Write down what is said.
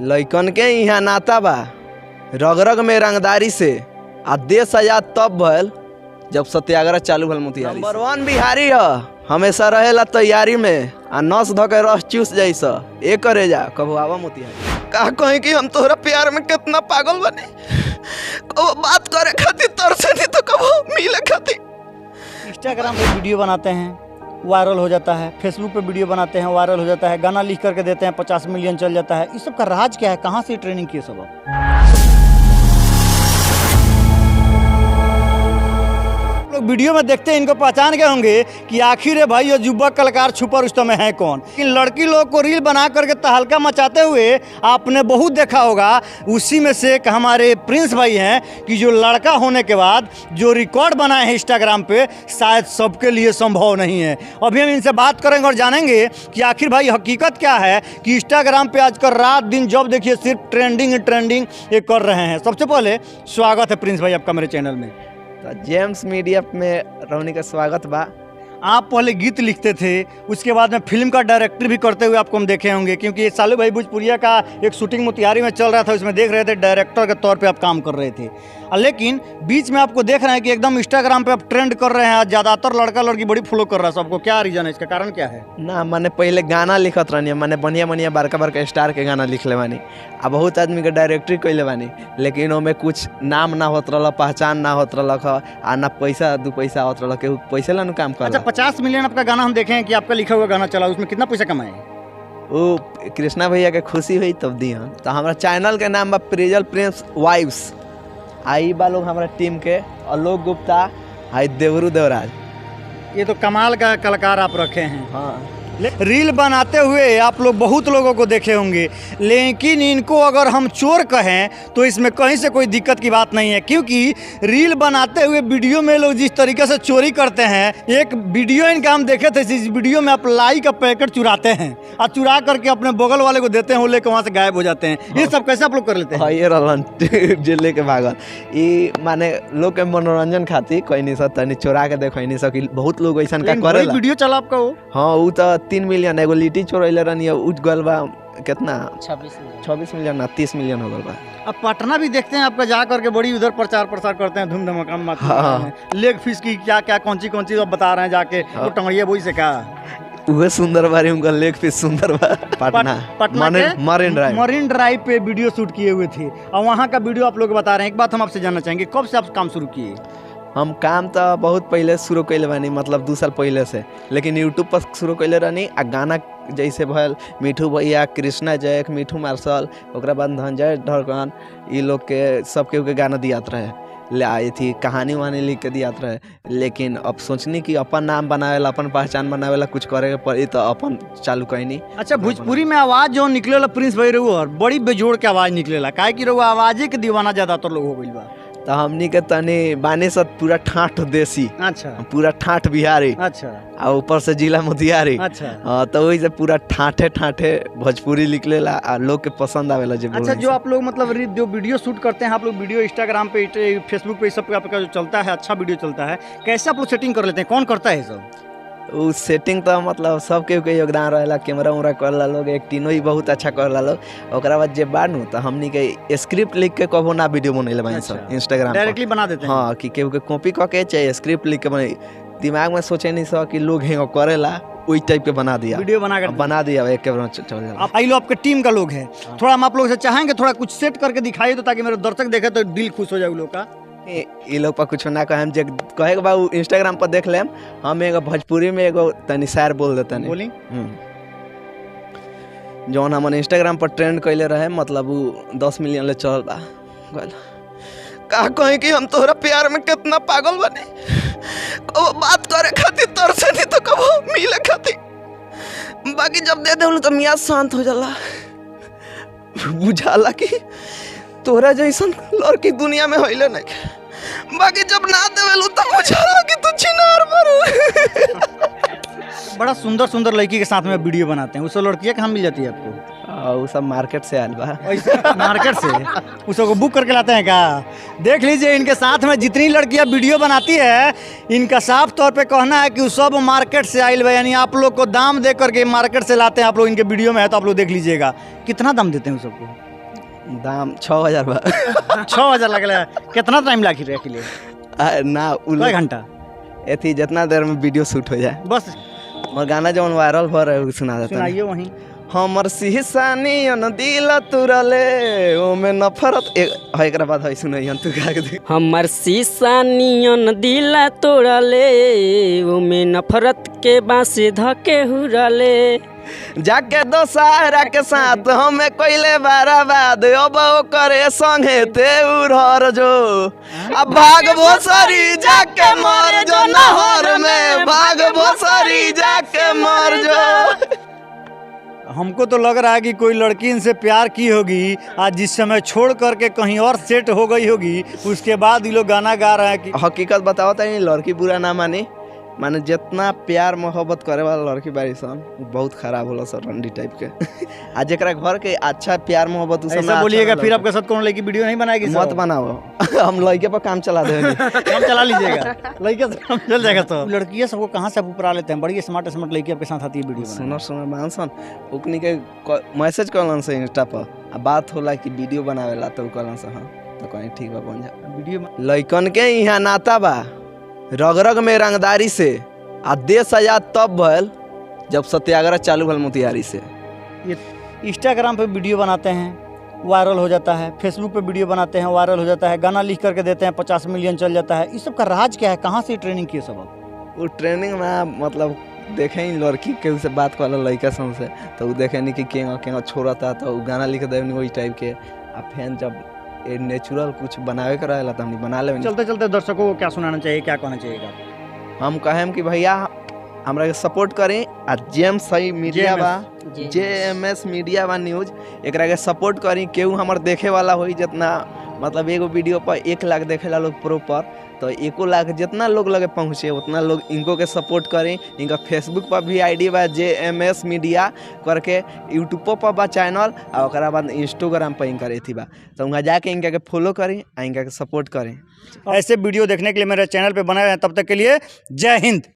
लइकन के यहाँ नाता बा रग रग में रंगदारी से आ देश आजाद तब भल जब सत्याग्रह चालू भल मोतिहारी। नंबर 1 बिहारी ह, हमेशा रहेला तैयारी में आ नस ध के रस चूस जैस ए करे जा कबो आवा मोतिहारी। का कहीं कि हम तोहरा प्यार में कितना पागल बने, कबो बात करे खातिर तरसे नहीं तो कबो मिले खातिर। इंस्टाग्राम पे वीडियो बनाते हैं वायरल हो जाता है, फेसबुक पे वीडियो बनाते हैं वायरल हो जाता है, गाना लिख करके देते हैं 50 मिलियन चल जाता है। इस सब का राज क्या है, कहाँ से ट्रेनिंग किए सब आप? लोग वीडियो में देखते हैं इनको पहचान गए होंगे कि आखिर है भाई ये युवक कलाकार छुपा रुस्तम में है कौन। इन लड़की लोग को रील बना करके तहलका मचाते हुए आपने बहुत देखा होगा। उसी में से एक हमारे प्रिंस भाई हैं कि जो लड़का होने के बाद जो रिकॉर्ड बनाए हैं इंस्टाग्राम पे शायद सबके लिए संभव नहीं है। अभी हम इनसे बात करेंगे और जानेंगे कि आखिर भाई हकीकत क्या है कि इंस्टाग्राम पे आजकल रात दिन जब देखिए सिर्फ ट्रेंडिंग ये कर रहे हैं। सबसे पहले स्वागत है प्रिंस भाई आपका मेरे चैनल में। जेम्स मीडिया में रहने का स्वागत बा। आप पहले गीत लिखते थे, उसके बाद में फिल्म का डायरेक्टर भी करते हुए आपको हम देखे होंगे, क्योंकि सालू भाई भोजपुरिया का एक शूटिंग मोतिहारी में चल रहा था, उसमें देख रहे थे डायरेक्टर के तौर पे आप काम कर रहे थे। लेकिन बीच में आपको देख रहे हैं कि एकदम इंस्टाग्राम पे आप ट्रेंड कर रहे हैं, ज़्यादातर लड़का लड़की बड़ी फॉलो कर रहा है सबको। क्या रीज़न है, इसका कारण क्या है? ना मैंने पहले गाना लिखत रहनी, मैंने बढ़िया बढ़िया बड़का बड़का स्टार के गाना लिख ले बानी, आ बहुत आदमी के डायरेक्टरी कैले बानी, लेकिन ओमे कुछ नाम ना होत रहा, पहचान ना होत रहा, आ ना पैसा 2 पैसा होत रहा, केहू पैसे ला काम कर। अच्छा, 50 मिलियन आपका गाना हम देखें कि आपका लिखा हुआ गाना चला, उसमें कितना पैसा कमाए? वो कृष्णा भैया के खुशी हुई तब दी हम। तो हमारा चैनल के नाम बा प्रिजल प्रिंस वाइब्स। आई बा लोग हमारा टीम के आलोक गुप्ता, आई देवरू देवराज। ये तो कमाल का कलाकार आप रखे हैं। हाँ, रील बनाते हुए आप लोग बहुत लोगों को देखे होंगे, लेकिन इनको अगर हम चोर कहें तो इसमें कहीं से कोई दिक्कत की बात नहीं है, क्योंकि रील बनाते हुए वीडियो में लोग जिस तरीके से चोरी करते हैं, एक वीडियो इनका हम देखे थे, इस वीडियो में आप लाई का पैकेट चुराते हैं और चुरा करके अपने बगल वाले को देते हैं, वो लेकर वहाँ से गायब हो जाते हैं। ये सब कैसे आप लोग कर लेते हैं? ये रहलन जेल के भागल, ये माने लोग के मनोरंजन खातिर कोई नहीं सब तनी चोरा के देखो नहीं सब। बहुत लोग ऐसा का करेला। वीडियो चला आपका वो? हाँ, वो तो 3 मिलियन एगो लिट्टी चोरैले रहनी, उठ गल बा कितना 26 मिलियन ना 30 मिलियन हो गल बा। अब पटना भी देखते हैं आपका जा करके बड़ी उधर प्रचार प्रसार करते हैं, धूम धमाका। हाँ। लेग फिश की क्या क्या कौन सी आप बता रहे हैं जाके? वो टंगड़िया बोई से क्या उहे सुंदर बारी उनका लेग पीस सुंदर बा। पटना मरीन ड्राइव पे वीडियो शूट किए हुए थे और वहाँ का वीडियो आप लोग बता रहे हैं। एक बात हम आपसे जानना चाहेंगे, कब से आप काम शुरू किए? हम काम तो बहुत पहले शुरू कैले बानी, मतलब 2 साल पहले से, लेकिन यूट्यूब पर शुरू कैले रहनी। आ गाना जैसे भल मिठू भैया, कृष्णा जैक, मिठू मार्शल, ओकरा बाद धनंजय धड़कन, ये लोग के सबके के गाना दियात रहे, ले आई थी कहानी वहानी लिख के दियात रहे। लेकिन अब सोचनी कि अपन नाम बनावेला, अपन पहचान बनावेला कुछ करे के पड़ी, तो अपन चालू कैनी। अच्छा, भोजपुरी में आवाज़ जो निकलेला प्रिंस भाई रहुआ बड़ी बेजोड़ के आवाज़ निकलेला, काहे कि रहुआ आवाज़ के दीवाना ज़्यादातर लोग हो गइल बा। तो हमनी के तनी बानी सब पूरा ठाठ देसी, अच्छा, पूरा पूरा ठाठ बिहारी, अच्छा, और ऊपर से जिला मोतिहारी। अच्छा। तो वही से पूरा ठाठे भोजपुरी निकलेला आ लोग के पसंद आवेला। अच्छा, जो आप लोग मतलब जो वीडियो शूट करते हैं, आप लोग वीडियो इंस्टाग्राम पे, फेसबुक पे सब पे आपका जो चलता है, अच्छा वीडियो चलता है, कैसे आप लोग सेटिंग कर लेते हैं? कौन करता है सब? वो सेटिंग तो मतलब सबके के योगदान रहेला, कैमरा उमरा करला लोग, एक्टिंग ही बहुत अच्छा करला लोग। ओकरा बाद जे बानू तो हमनी के स्क्रिप्ट लिख के कबो ना वीडियो बनैले बानी सब इंस्टाग्राम डायरेक्टली बना देते हैं। हाँ, कि केहू के कॉपी क के चाहे स्क्रिप्ट लिख के बने, दिमाग में सोचे नहीं सब कि लोग हेंगो करेला, वही टाइप के बना दिया, वीडियो बना दिया एक कैमरा चल जाला। आप आई लो आपके टीम का लोग हैं, थोड़ा हम आप लोग से चाहेंगे थोड़ा कुछ सेट करके दिखाइए तो, ताकि मेरे दर्शक देखे तो दिल खुश हो जाए लोग का। ये लोग पर कुछ ना कहे, जे कहे बाबू इंस्टाग्राम पर देख लेम, हम एगो भोजपुरी में एगो तनी शायर बोल देते हैं। बोली जौन हमन इंस्टाग्राम पर ट्रेंड कैले रहे, मतलब वो 10 मिलियन ले चल बा। का कहीं कि हम तोहरा प्यार में कितना पागल बने, कबो बात करे खातिर तरसे नहीं तो कबो मिले खातिर, बाकी जब दे दे तो मियाँ शांत हो जाला। बुझाला कि तोरा जैसन लड़की दुनिया में होइले नहीं, बाकी जब ना देवेलू तो बुझाला कि तू छिनार मारू। बड़ा सुंदर सुंदर लड़की के साथ में वीडियो बनाते हैं, उससे लड़कियाँ कहाँ मिल जाती है आपको? और वो सब मार्केट से आयल बा। मार्केट से उसको बुक करके लाते हैं क्या? देख लीजिए, इनके साथ में जितनी लड़कियां वीडियो बनाती है, इनका साफ तौर पे कहना है कि वो सब मार्केट से आयल बा, यानी आप लोग को दाम दे करके मार्केट से लाते हैं। आप लोग इनके वीडियो में है तो आप लोग देख लीजिएगा कितना दाम देते हैं सबको। दाम 6000 बा। 6000 लगला। कितना टाइम लागी रहे के लिए? ना कई घंटा? एथी जितना देर में वीडियो शूट हो जाए बस और गाना जौन वायरल हो रहा है सुना देता सुनाइए वहीं। हमर सिहसानियन दिल तुरले ओमे नफरत एकरा बाद है सुनैहन तू गा के देख। हमर शीशा नियन दिल तोड़ले ओमे नफरत के बांसे धके हुरले। जाके दोसारा के साथ हमें कोइले बाराबाद अब करे संगे ते उड़र जो अब भाग भोसरी जाके मर जो नहर में भाग भोसरी जाके मर जो। हमको तो लग रहा है कि कोई लड़की इनसे प्यार की होगी, आज जिस समय छोड़ करके कहीं और सेट हो गई होगी, उसके बाद ये लोग गाना गा रहे हैं कि हकीकत बताओ तो लड़की बुरा ना मानी, माने जितना प्यार मोहब्बत करे वाला लड़की बारी सन बहुत खराब होला सर रंडी टाइप के। आज एकरा घर के अच्छा प्यार मोहब्बत उस ऐसा बोलिएगा फिर आपके साथ कौन लड़की वीडियो नहीं बनाएगी? मत बनाओ। हम लड़के पर काम चला देंगे। काम चला लीजिएगा, लड़के से काम चल जाएगा। तो लड़कियां सबको कहाँ से उपरा लेते हैं? बड़ी स्मार्ट स्मार्ट लड़की आपके साथ आती है वीडियो बनाने। सुनो बांसन उकनी के मैसेज करलन से इंस्टा पर आ बात होला कि वीडियो बनावेला तो कहलन से हां तो कहीं ठीक बा बन जा वीडियो। लइकन के यहाँ नाता बा रग रग में रंगदारी से आ देश आजाद तब भल जब सत्याग्रह चालू भल मोतिहारी से। ये इंस्टाग्राम पे वीडियो बनाते हैं, वायरल हो जाता है। फेसबुक पे वीडियो बनाते हैं, वायरल हो जाता है। गाना लिख करके देते हैं, 50 मिलियन चल जाता है। इस सब का राज क्या है? कहाँ से ट्रेनिंग किए सब आप? वो ट्रेनिंग में मतलब देखे लड़की के उसे बात कर लड़का से तो वो देखे नहीं कि केगा छोड़ता तो वो गाना लिख दे वही टाइप के। आ फैन जब नेचुरल कुछ बनावे के रहेला तो हम बना ले। चलते चलते दर्शकों को क्या सुनाना चाहिए, क्या कहना चाहिए? हम कहें कि भैया हमरा के सपोर्ट करें आ जेएमएस मीडिया बा, जेएमएस मीडिया बा न्यूज, एकरा के सपोर्ट करी। केहू हमर देखे वाला होई जितना मतलब एगो वीडियो पर 1 लाख देखेला लोग प्रॉपर, तो 1 लाख जितना लोग लगे पहुँचे उतना लोग इनको के सपोर्ट करें। इनका फेसबुक पर भी आईडी बा जेएमएस मीडिया करके, यूट्यूब पर बा चैनल और ओकरा बाद इंस्टाग्राम पर इनका रहती बा, तो वहाँ जाके इनका के फॉलो करें आ इनका के सपोर्ट करें। ऐसे वीडियो देखने के लिए मेरे चैनल पे बनाए हैं। तब तक के लिए जय हिंद।